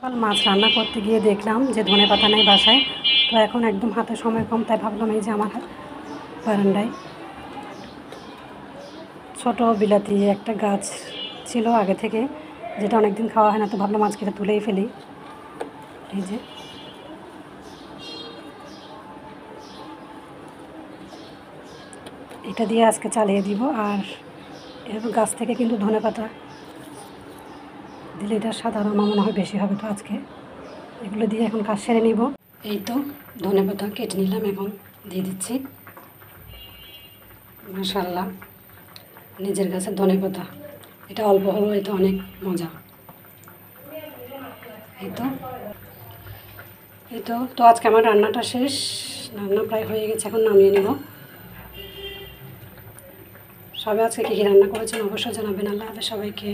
সকাল মাছ রান্না করতে গিয়ে দেখলাম যে ধনেপাতা নেই বাসায়। তো এখন একদম হাতে সময় কম, তাই ভাবলাম এই যে আমার বারান্দায় ছোট বিলাতি একটা গাছ ছিল আগে থেকে, যেটা অনেকদিন খাওয়া হয় না, তো ভাবলাম আজকে এটা তুলেই ফেলি। এই যে এটা দিয়ে আজকে চালিয়ে দিব। আর এরকম গাছ থেকে কিন্তু ধনেপাতা দিলে এটা সাধারণ আমার মনে হয় বেশি হবে। তো আজকে এগুলো দিয়ে এখন কাজ সেরে নিব। এই তো ধনেপাতা কেটে নিলাম, এখন দিয়ে দিচ্ছি। মাশাআল্লাহ, নিজের গাছের ধনেপাতা, এটা অল্প হলেও এটা অনেক মজা। এই তো আজকে আমার রান্নাটা শেষ, রান্না প্রায় হয়ে গেছে, এখন নামিয়ে নেব। সবাই আজকে কী কী রান্না করেছেন অবশ্যই জানাবেন। আল্লাহ হাফেজ সবাইকে।